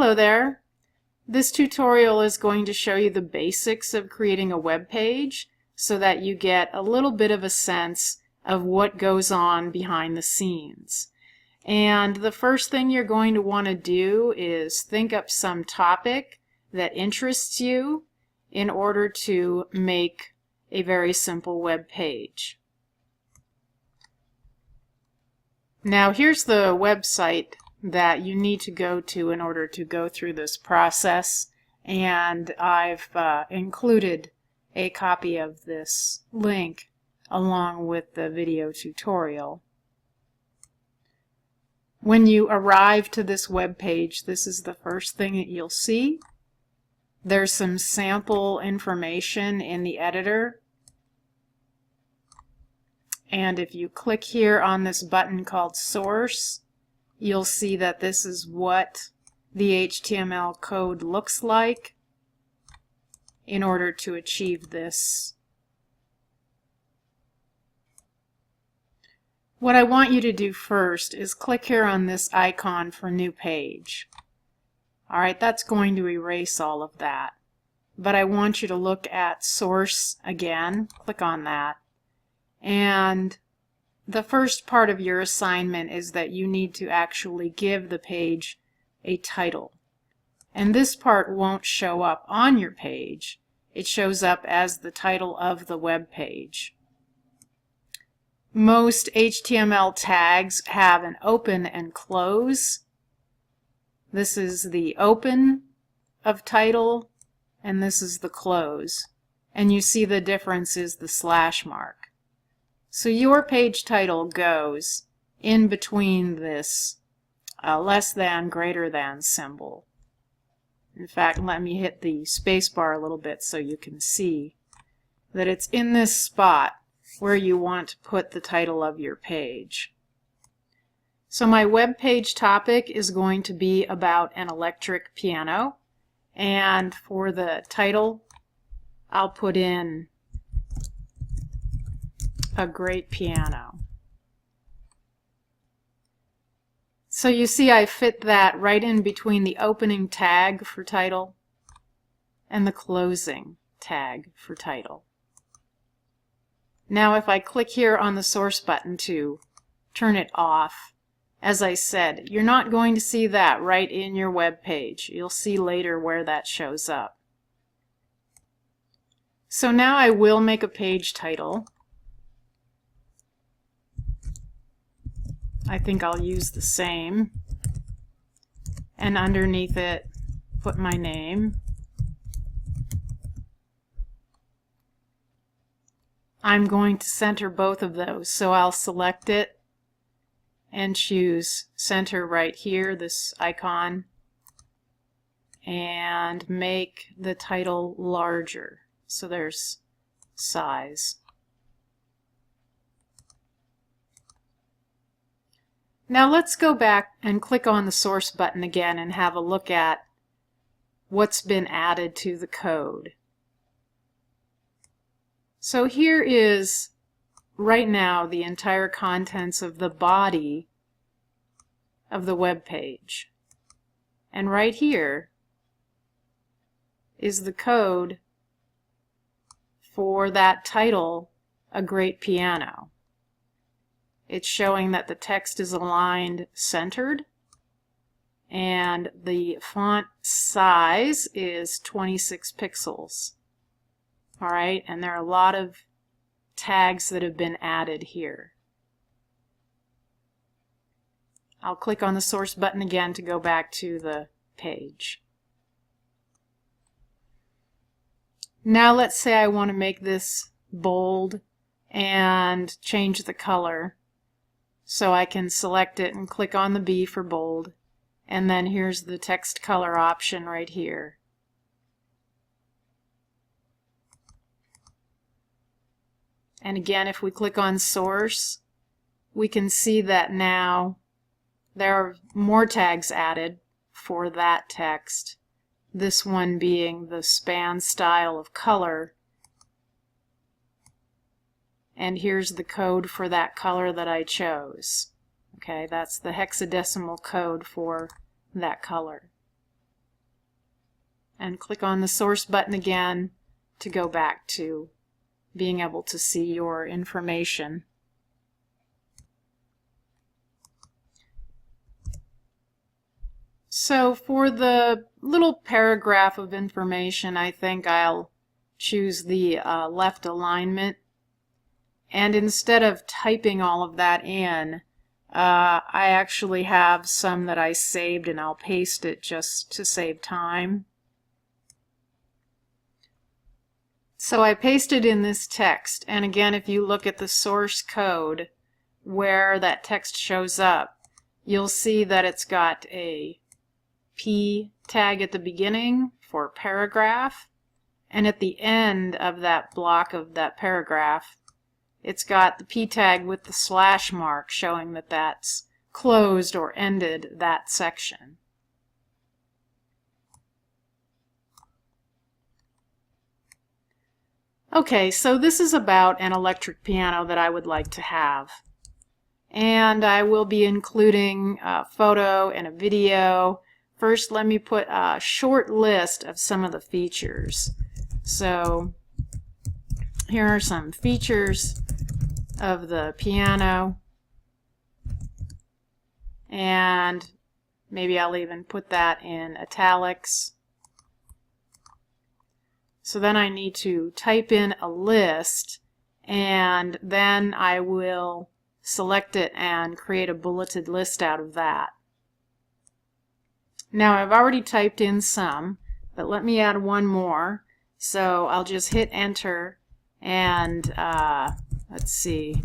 Hello there. This tutorial is going to show you the basics of creating a web page so that you get a little bit of a sense of what goes on behind the scenes. And the first thing you're going to want to do is think up some topic that interests you in order to make a very simple web page. Now here's the website that you need to go to in order to go through this process, and I've included a copy of this link along with the video tutorial. When you arrive to this web page, this is the first thing that you'll see. There's some sample information in the editor, and if you click here on this button called Source, you'll see that this is what the HTML code looks like in order to achieve this. What I want you to do first is click here on this icon for New Page. Alright, that's going to erase all of that. But I want you to look at Source again. Click on that. And the first part of your assignment is that you need to actually give the page a title. And this part won't show up on your page. It shows up as the title of the web page. Most HTML tags have an open and close. This is the open of title, and this is the close. And you see the difference is the slash mark. So your page title goes in between this less than, greater than symbol. In fact, let me hit the space bar a little bit so you can see that it's in this spot where you want to put the title of your page. So my web page topic is going to be about an electric piano, and for the title I'll put in a great piano. So you see I fit that right in between the opening tag for title and the closing tag for title. Now if I click here on the source button to turn it off, as I said, you're not going to see that right in your web page. You'll see later where that shows up. So now I will make a page title. I think I'll use the same, and underneath it put my name. I'm going to center both of those, so I'll select it and choose center right here, this icon, and make the title larger. So there's size. Now let's go back and click on the source button again and have a look at what's been added to the code. So here is right now the entire contents of the body of the web page. And right here is the code for that title, A Great Piano. It's showing that the text is aligned centered, and the font size is 26 pixels. Alright, and there are a lot of tags that have been added here. I'll click on the source button again to go back to the page. Now let's say I want to make this bold and change the color. So I can select it and click on the B for bold, and then here's the text color option right here. And again, if we click on source, we can see that now there are more tags added for that text, this one being the span style of color. And here's the code for that color that I chose. Okay, that's the hexadecimal code for that color. and click on the source button again to go back to being able to see your information. So for the little paragraph of information, I think I'll choose the left alignment. And instead of typing all of that in, I actually have some that I saved, and I'll paste it just to save time. So I pasted in this text, and again, if you look at the source code where that text shows up, you'll see that it's got a P tag at the beginning for paragraph, and at the end of that block of that paragraph, it's got the P tag with the slash mark showing that that's closed or ended that section. Okay, so this is about an electric piano that I would like to have. And I will be including a photo and a video. First, let me put a short list of some of the features. So here are some features of the piano, and maybe I'll even put that in italics. So then I need to type in a list, and then I will select it and create a bulleted list out of that. Now I've already typed in some, but let me add one more. So I'll just hit enter, and let's see,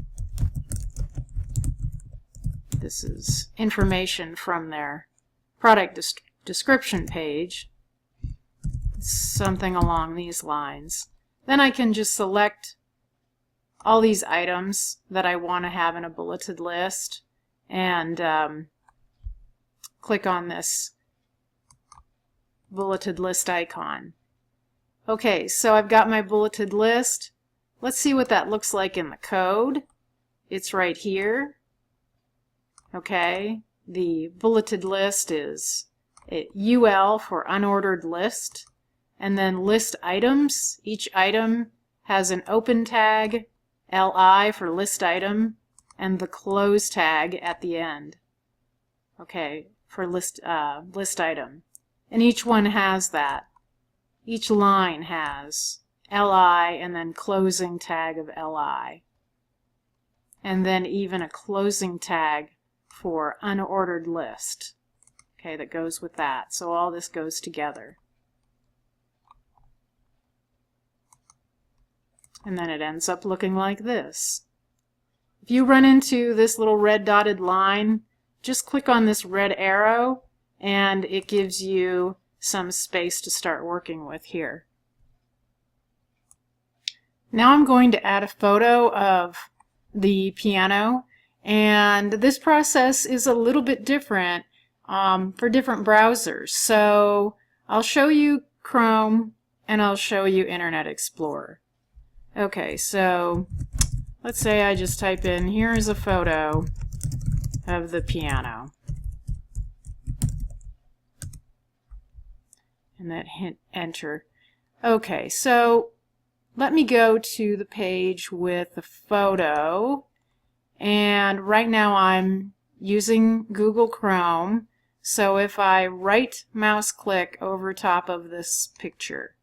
this is information from their product description page, something along these lines. Then I can just select all these items that I want to have in a bulleted list and click on this bulleted list icon. Okay, so I've got my bulleted list. Let's see what that looks like in the code. It's right here. Okay, the bulleted list is UL for unordered list, and then list items. Each item has an open tag, LI for list item, and the close tag at the end. Okay, for list item. And each one has that. Each line has LI and then closing tag of LI. And then even a closing tag for unordered list. Okay, that goes with that. So all this goes together. And then it ends up looking like this. If you run into this little red dotted line, just click on this red arrow and it gives you some space to start working with here. Now I'm going to add a photo of the piano, and this process is a little bit different for different browsers. So I'll show you Chrome and I'll show you Internet Explorer. Okay, so let's say I just type in, here is a photo of the piano. And then hit enter. Okay, so let me go to the page with the photo, and right now I'm using Google Chrome, so if I right mouse click over top of this picture,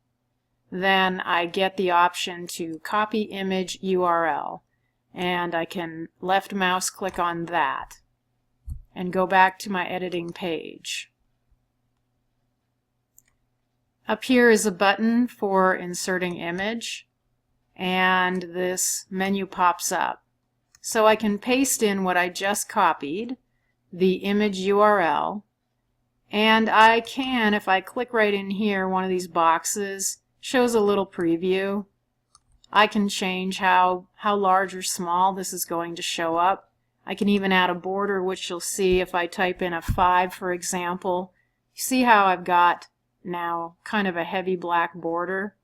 then I get the option to copy image URL, and I can left mouse click on that and go back to my editing page. Up here is a button for inserting image, and this menu pops up. So I can paste in what I just copied, the image URL, and I can, if I click right in here, one of these boxes shows a little preview. I can change how large or small this is going to show up. I can even add a border, which you'll see if I type in a 5, for example. You see how I've got now kind of a heavy black border?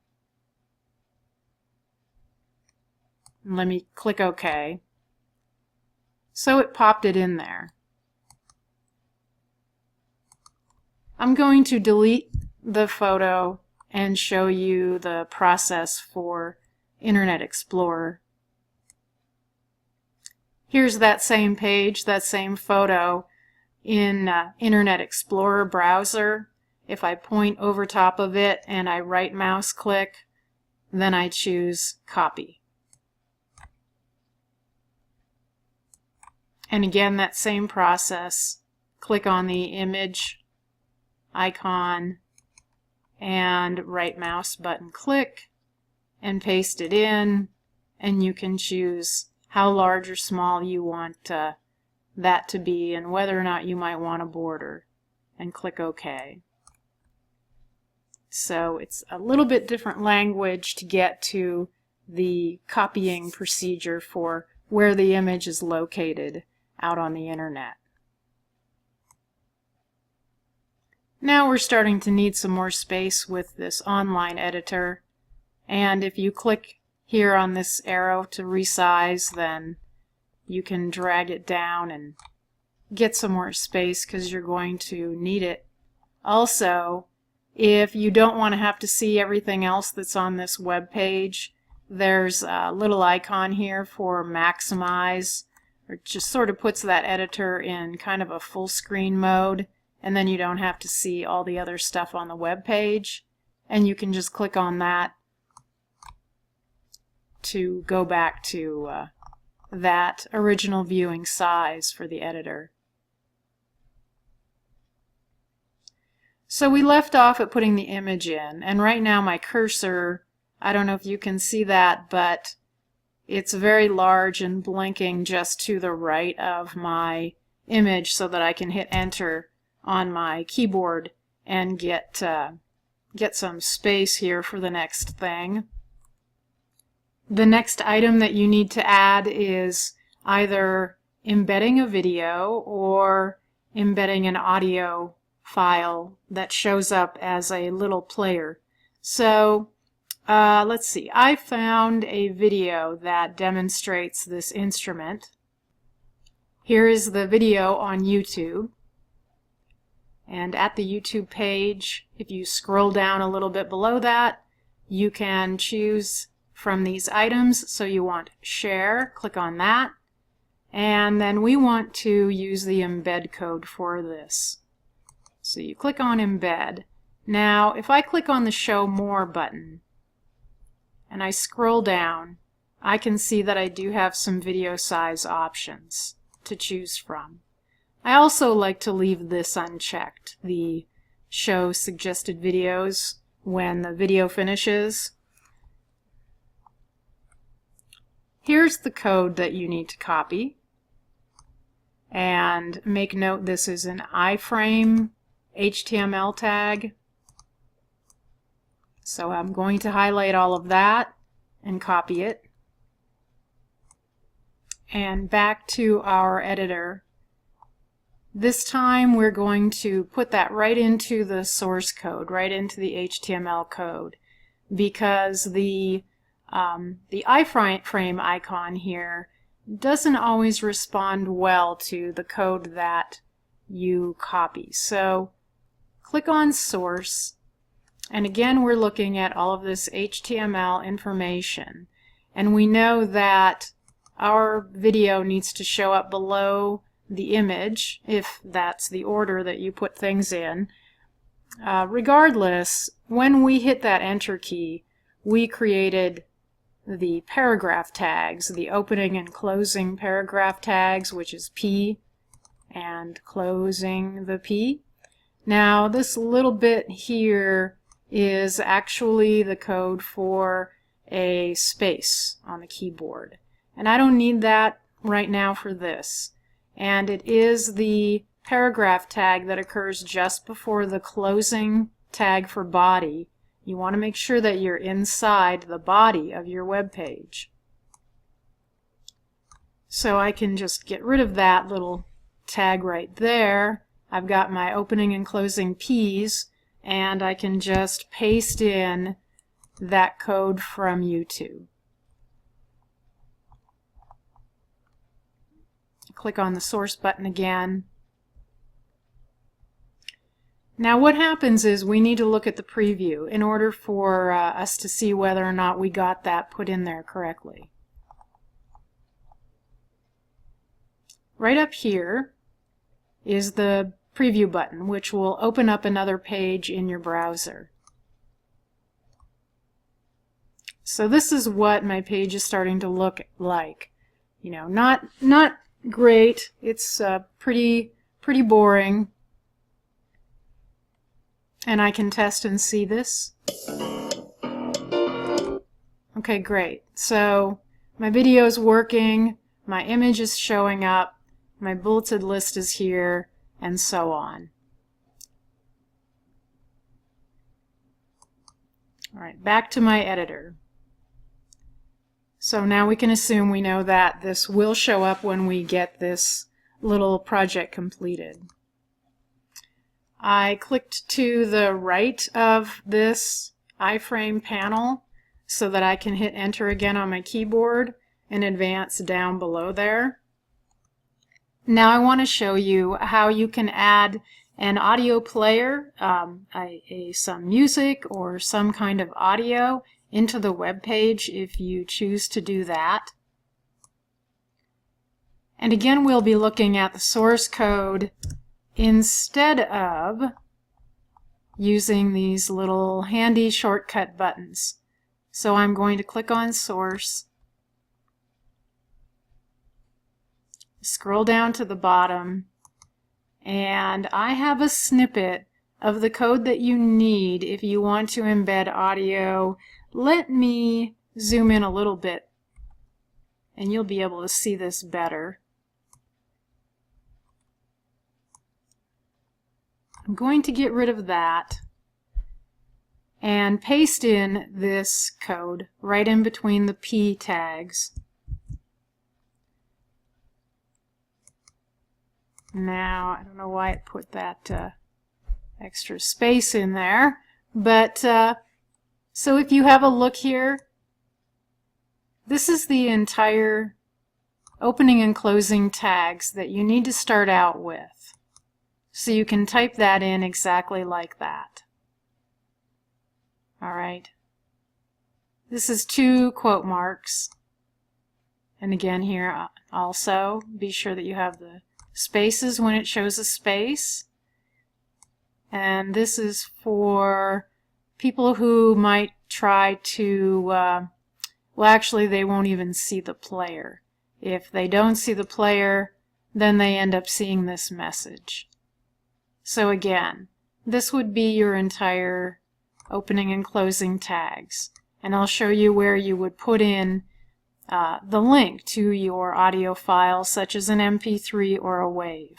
And let me click OK. So it popped it in there. I'm going to delete the photo and show you the process for Internet Explorer. Here's that same page, that same photo in Internet Explorer browser. If I point over top of it and I right mouse click, then I choose copy. And again, that same process. Click on the image icon and right mouse button click and paste it in, and you can choose how large or small you want that to be and whether or not you might want a border, and click OK. So it's a little bit different language to get to the copying procedure for where the image is located out on the internet. Now we're starting to need some more space with this online editor, and if you click here on this arrow to resize, then you can drag it down and get some more space because you're going to need it. Also, if you don't want to have to see everything else that's on this web page, there's a little icon here for maximize, or just sort of puts that editor in kind of a full screen mode, and then you don't have to see all the other stuff on the web page, and you can just click on that to go back to that original viewing size for the editor. So we left off at putting the image in, and right now my cursor, I don't know if you can see that, but it's very large and blinking just to the right of my image so that I can hit enter on my keyboard and get some space here for the next thing. The next item that you need to add is either embedding a video or embedding an audio file that shows up as a little player. So let's see, I found a video that demonstrates this instrument. Here is the video on YouTube. And at the YouTube page, if you scroll down a little bit below that, you can choose from these items. So you want share, click on that, and then we want to use the embed code for this. So you click on embed. Now if I click on the show more button and I scroll down, I can see that I do have some video size options to choose from. I also like to leave this unchecked, the show suggested videos when the video finishes. Here's the code that you need to copy, and make note this is an iframe HTML tag. So I'm going to highlight all of that and copy it. And back to our editor. This time we're going to put that right into the source code, right into the HTML code, because the iframe icon here doesn't always respond well to the code that you copy. So click on source, and again we're looking at all of this HTML information, and we know that our video needs to show up below the image if that's the order that you put things in. Regardless, when we hit that enter key, we created the paragraph tags, the opening and closing paragraph tags, which is P, and closing the P. Now this little bit here is actually the code for a space on the keyboard, and I don't need that right now for this. And it is the paragraph tag that occurs just before the closing tag for body. You want to make sure that you're inside the body of your web page. So I can just get rid of that little tag right there. I've got my opening and closing P's, and I can just paste in that code from YouTube. Click on the source button again. Now what happens is we need to look at the preview in order for us to see whether or not we got that put in there correctly. Right up here is the preview button, which will open up another page in your browser. So this is what my page is starting to look like. You know, not great. It's pretty boring. And I can test and see this. Okay, great. So my video is working, my image is showing up, my bulleted list is here, and so on. All right, back to my editor. So now we can assume we know that this will show up when we get this little project completed. I clicked to the right of this iframe panel so that I can hit enter again on my keyboard and advance down below there. Now I want to show you how you can add an audio player, some music or some kind of audio into the web page if you choose to do that. And again, we'll be looking at the source code instead of using these little handy shortcut buttons. So I'm going to click on source, scroll down to the bottom, and I have a snippet of the code that you need if you want to embed audio. Let me zoom in a little bit and you'll be able to see this better. I'm going to get rid of that and paste in this code right in between the P tags. Now, I don't know why it put that extra space in there, but so if you have a look here, this is the entire opening and closing tags that you need to start out with. So you can type that in exactly like that. All right. This is 2 quote marks. And again here also, be sure that you have the spaces when it shows a space. And this is for people who might try to, well actually they won't even see the player. If they don't see the player, then they end up seeing this message. So again, this would be your entire opening and closing tags. And I'll show you where you would put in the link to your audio file, such as an MP3 or a WAV.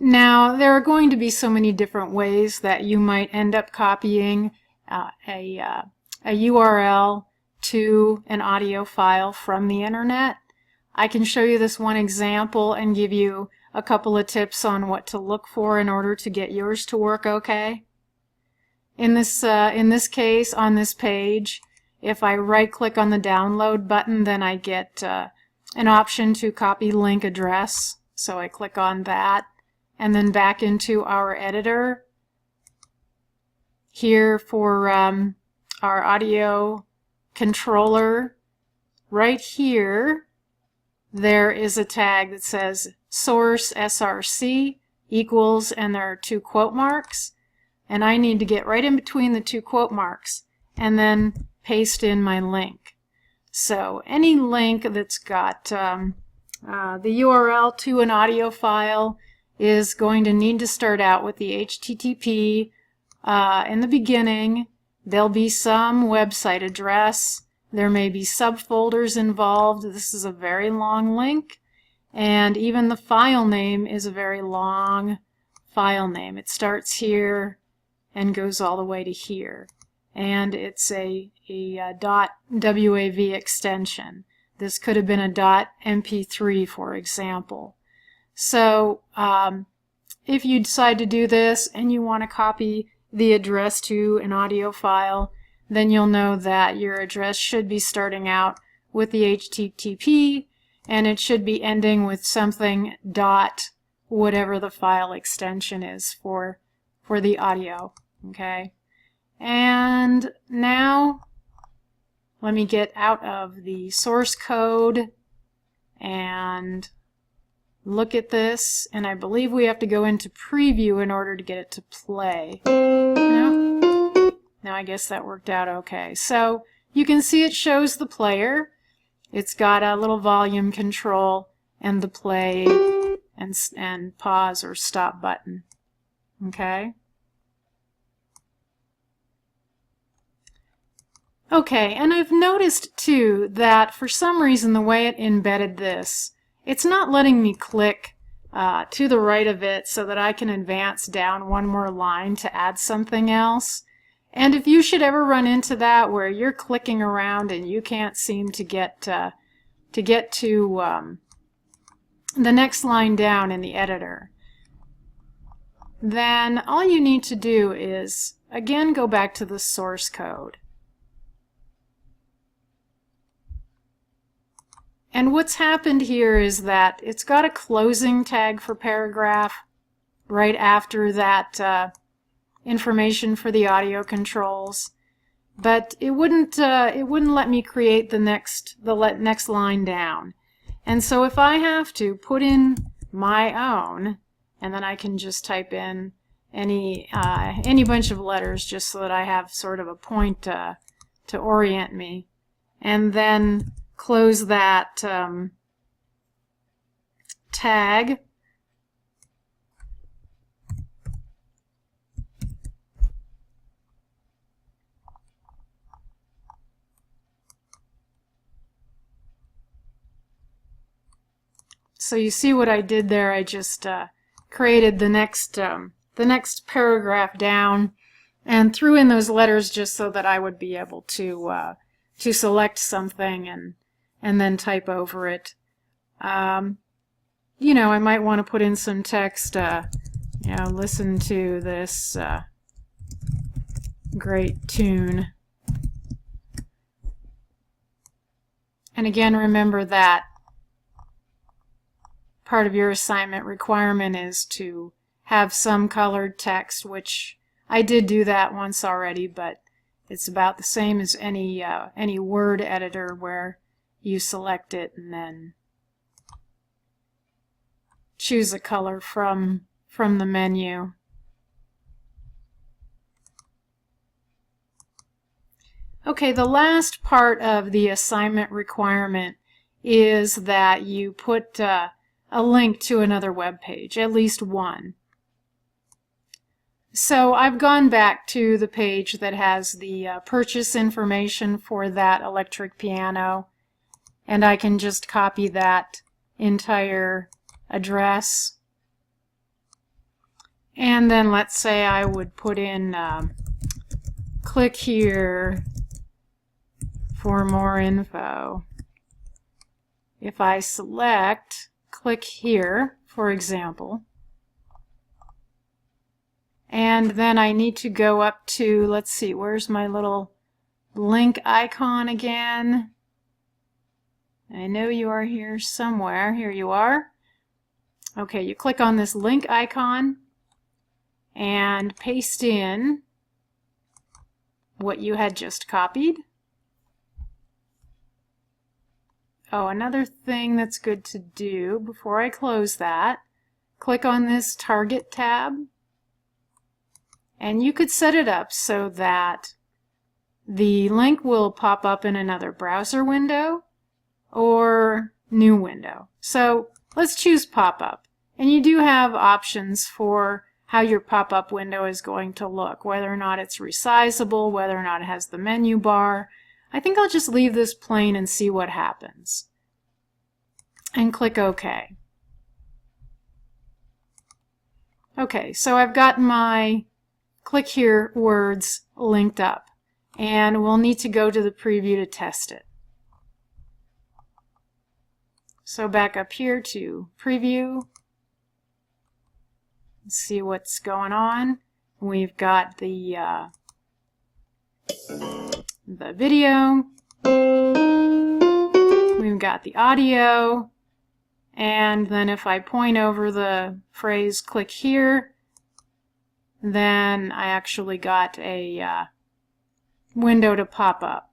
Now, there are going to be so many different ways that you might end up copying a URL to an audio file from the internet. I can show you this one example and give you a couple of tips on what to look for in order to get yours to work okay. In this case, on this page, if I right-click on the download button, then I get an option to copy link address. So I click on that, and then back into our editor. Here for our audio controller, right here, there is a tag that says source src equals, and there are 2 quote marks. And I need to get right in between the 2 quote marks and then paste in my link. So any link that's got the URL to an audio file is going to need to start out with the HTTP in the beginning. There'll be some website address. There may be subfolders involved. This is a very long link. And even the file name is a very long file name. It starts here and goes all the way to here. And it's a .wav extension. This could have been a .mp3, for example. So if you decide to do this and you want to copy the address to an audio file, then you'll know that your address should be starting out with the HTTP, and it should be ending with something .wav. whatever the file extension is for the audio. Okay, and now let me get out of the source code and look at this, and I believe we have to go into preview in order to get it to play. No? Now I guess that worked out okay. So you can see it shows the player. It's got a little volume control and the play and pause or stop button. Okay? Okay, and I've noticed too that for some reason the way it embedded this, it's not letting me click to the right of it so that I can advance down one more line to add something else. And if you should ever run into that where you're clicking around and you can't seem to get to the next line down in the editor, then all you need to do is again go back to the source code. And what's happened here is that it's got a closing tag for paragraph right after that information for the audio controls, but it wouldn't let me create the next line down. And so if I have to put in my own, and then I can just type in any bunch of letters just so that I have sort of a point to orient me, and then close that tag. So you see what I did there? I just created the next paragraph down and threw in those letters just so that I would be able to select something and then type over it. You know, I might want to put in some text, you know, listen to this great tune. And again, remember that part of your assignment requirement is to have some colored text, which I did do that once already, but it's about the same as any word editor where you select it and then choose a color from the menu. Okay, the last part of the assignment requirement is that you put a link to another web page, at least one. So I've gone back to the page that has the purchase information for that electric piano, and I can just copy that entire address. And then let's say I would put in click here for more info. If I select click here, for example, and then I need to go up to, let's see, where's my little link icon again? I know you are here somewhere. Here you are. Okay, you click on this link icon and paste in what you had just copied. Oh, another thing that's good to do before I close that, click on this Target tab, and you could set it up so that the link will pop up in another browser window or new window. So let's choose Popup. And you do have options for how your pop-up window is going to look, whether or not it's resizable, whether or not it has the menu bar. I think I'll just leave this plain and see what happens. And click OK. Okay, so I've got my click here words linked up, and we'll need to go to the preview to test it. So back up here to preview. Let's see what's going on. We've got the video. We've got the audio. And then if I point over the phrase click here, then I actually got a window to pop up.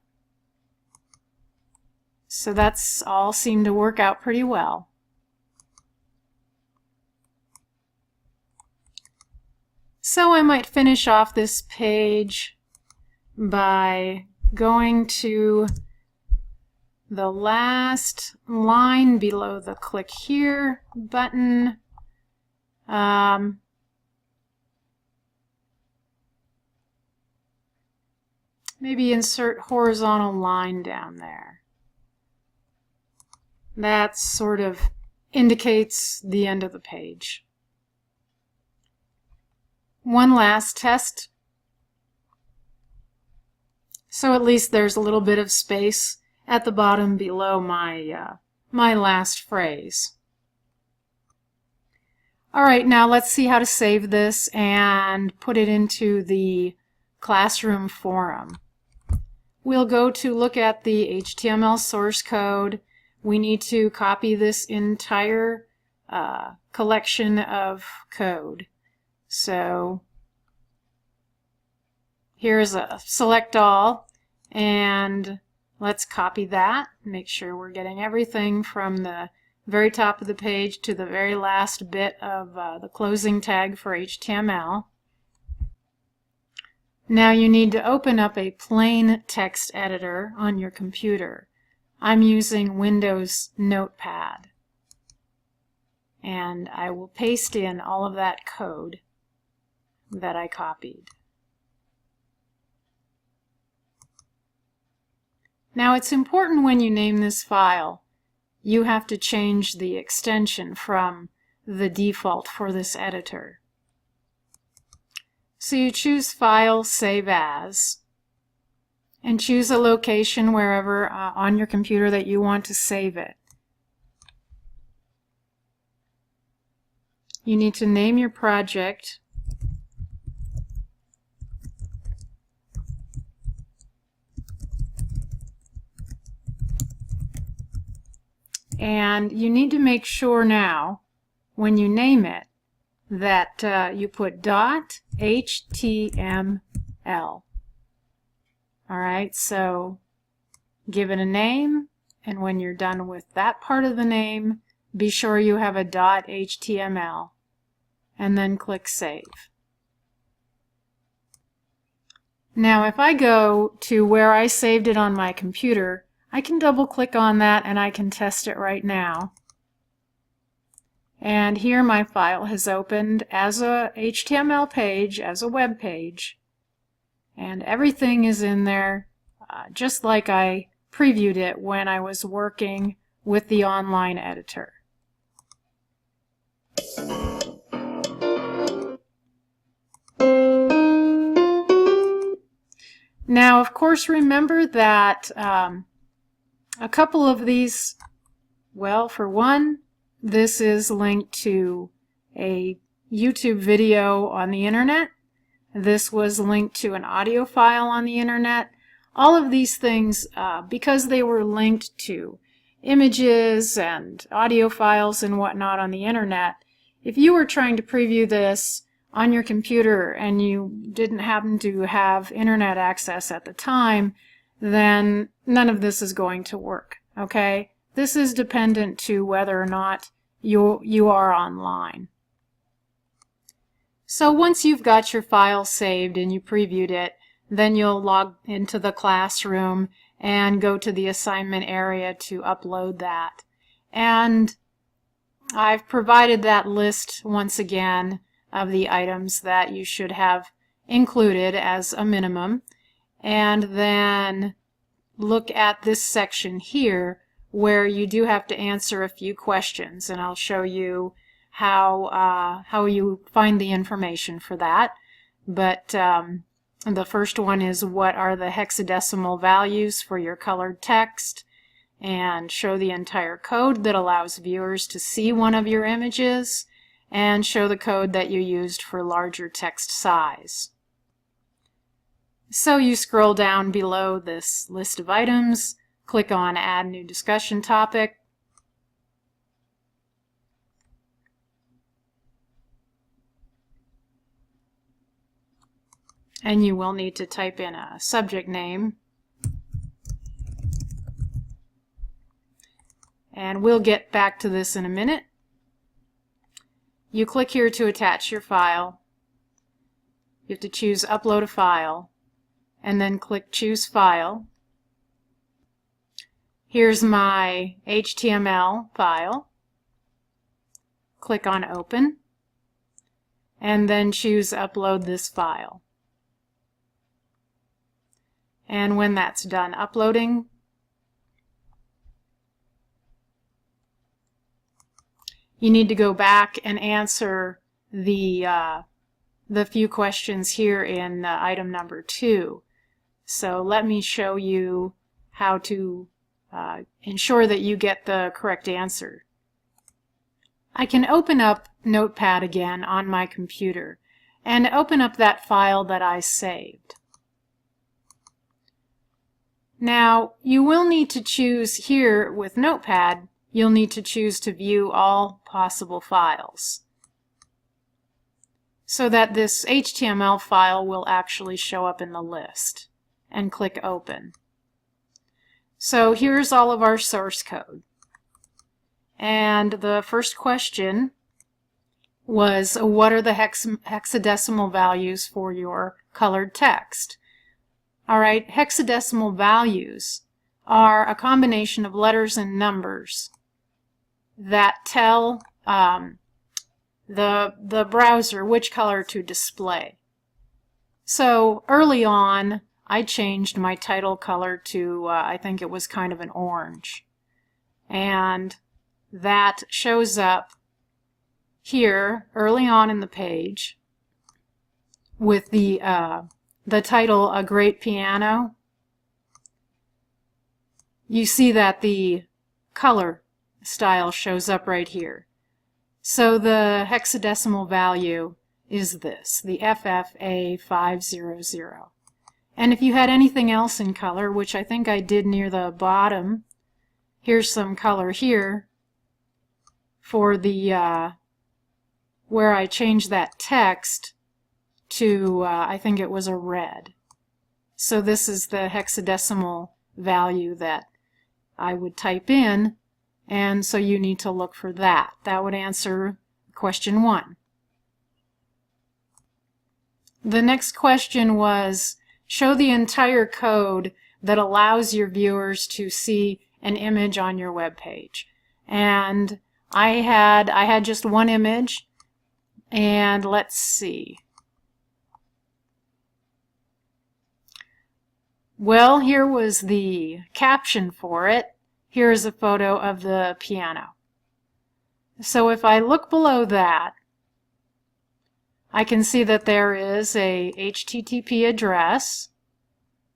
So that's all seemed to work out pretty well. So I might finish off this page by going to the last line below the click here button. Maybe insert horizontal line down there. That sort of indicates the end of the page. One last test. So at least there's a little bit of space at the bottom below my last phrase. Alright, now let's see how to save this and put it into the classroom forum. We'll go to look at the HTML source code. We need to copy this entire collection of code. So here's a select all, and let's copy that. Make sure we're getting everything from the very top of the page to the very last bit of the closing tag for HTML. Now you need to open up a plain text editor on your computer. I'm using Windows Notepad. And I will paste in all of that code that I copied. Now it's important when you name this file, you have to change the extension from the default for this editor. So you choose File, Save As, and choose a location wherever on your computer that you want to save it. You need to name your project. And you need to make sure now, when you name it, that you put .html. Alright, so give it a name, and when you're done with that part of the name, be sure you have a .html, and then click Save. Now if I go to where I saved it on my computer, I can double click on that and I can test it right now. And here my file has opened as a HTML page, as a web page, and everything is in there just like I previewed it when I was working with the online editor. Now, of course, remember that a couple of these, well, for one, this is linked to a YouTube video on the internet. This was linked to an audio file on the internet. All of these things, because they were linked to images and audio files and whatnot on the internet, if you were trying to preview this on your computer and you didn't happen to have internet access at the time, then none of this is going to work, okay? This is dependent to whether or not you are online. So once you've got your file saved and you previewed it, then you'll log into the classroom and go to the assignment area to upload that. And I've provided that list once again of the items that you should have included as a minimum. And then look at this section here where you do have to answer a few questions, and I'll show you how you find the information for that. But the first one is, what are the hexadecimal values for your colored text? And show the entire code that allows viewers to see one of your images, and show the code that you used for larger text size. So you scroll down below this list of items, click on Add New Discussion Topic, And you will need to type in a subject name. And we'll get back to this in a minute. You click here to attach your file. You have to choose Upload a File, and then click Choose File. Here's my HTML file. Click on Open, and then choose Upload this file. And when that's done uploading, you need to go back and answer the few questions here in item number 2. So let me show you how to ensure that you get the correct answer. I can open up Notepad again on my computer and open up that file that I saved. Now, you will need to choose here with Notepad, you'll need to choose to view all possible files so that this HTML file will actually show up in the list, and click Open. So here's all of our source code. And the first question was, what are the hexadecimal values for your colored text? All right, hexadecimal values are a combination of letters and numbers that tell the browser which color to display. So early on, I changed my title color to, I think it was kind of an orange. And that shows up here early on in the page with the title, A Great Piano. You see that the color style shows up right here. So the hexadecimal value is this, the FFA500. And if you had anything else in color, which I think I did near the bottom, here's some color here for the where I changed that text to, I think it was a red. So this is the hexadecimal value that I would type in, and so you need to look for that. That would answer question 1. The next question was, show the entire code that allows your viewers to see an image on your web page. And I had just one image, and let's see. Well, here was the caption for it. Here's a photo of the piano. So if I look below that, I can see that there is a HTTP address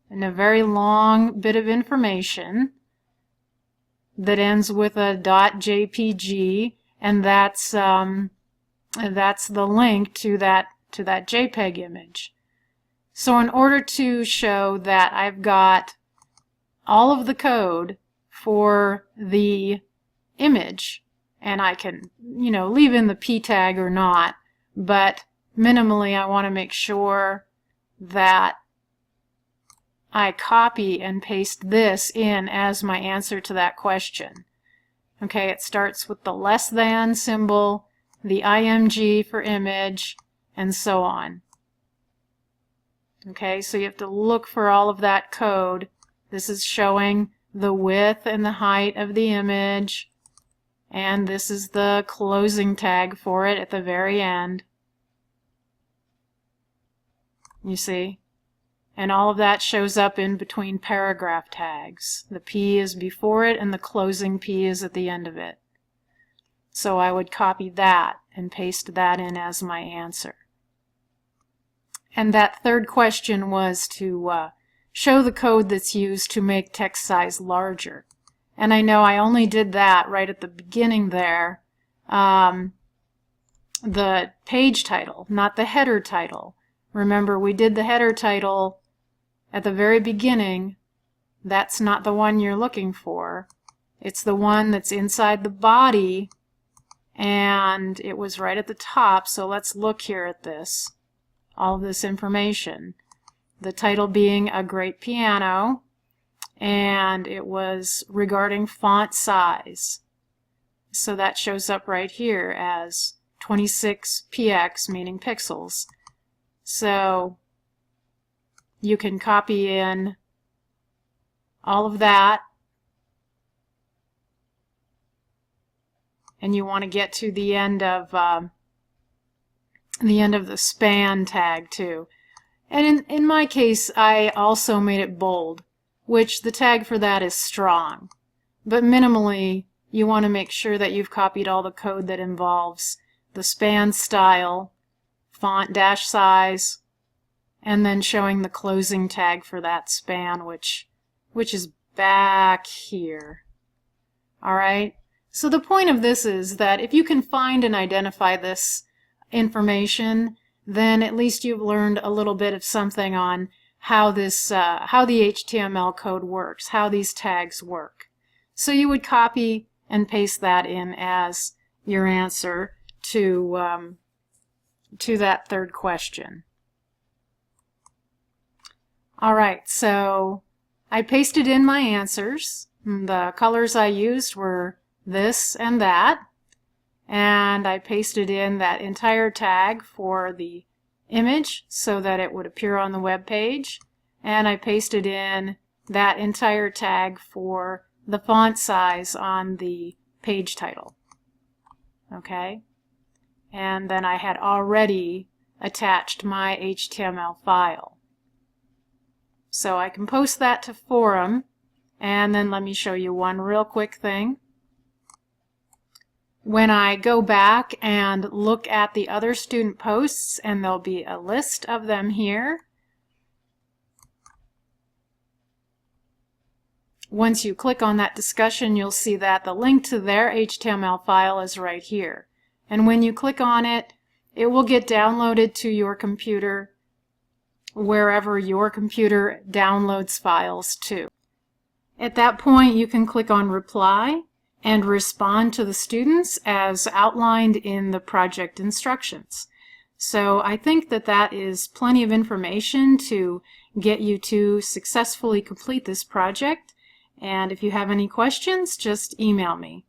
and a very long bit of information that ends with a .jpg, and that's the link to that JPEG image. So in order to show that I've got all of the code for the image, and I can, leave in the p tag or not, but minimally I want to make sure that I copy and paste this in as my answer to that question. Okay, it starts with the less than symbol, the img for image, and so on. Okay, so you have to look for all of that code. This is showing the width and the height of the image, and this is the closing tag for it at the very end. You see? And all of that shows up in between paragraph tags. The P is before it and the closing P is at the end of it. So I would copy that and paste that in as my answer. And that third question was to show the code that's used to make text size larger. And I know I only did that right at the beginning there. The page title, not the header title. Remember, we did the header title at the very beginning. That's not the one you're looking for. It's the one that's inside the body, and it was right at the top. So let's look here at this. All of this information. the title being A Great Piano, and it was regarding font size. So that shows up right here as 26px, meaning pixels. So you can copy in all of that, and you want to get to the end of the span tag too. And in my case, I also made it bold, which the tag for that is strong. But minimally, you want to make sure that you've copied all the code that involves the span style, font dash size, and then showing the closing tag for that span, which is back here. All right? So the point of this is that if you can find and identify this information, then at least you've learned a little bit of something on how this how the HTML code works, how these tags work. So you would copy and paste that in as your answer to that third question. All right, so I pasted in my answers. The colors I used were this and that, and I pasted in that entire tag for the image so that it would appear on the web page, and I pasted in that entire tag for the font size on the page title. Okay, and then I had already attached my HTML file. So I can post that to forum, and then let me show you one real quick thing. When I go back and look at the other student posts, and there'll be a list of them here, once you click on that discussion, you'll see that the link to their HTML file is right here. And when you click on it, it will get downloaded to your computer wherever your computer downloads files to. At that point, you can click on Reply and respond to the students as outlined in the project instructions. So I think that that is plenty of information to get you to successfully complete this project. And if you have any questions, just email me.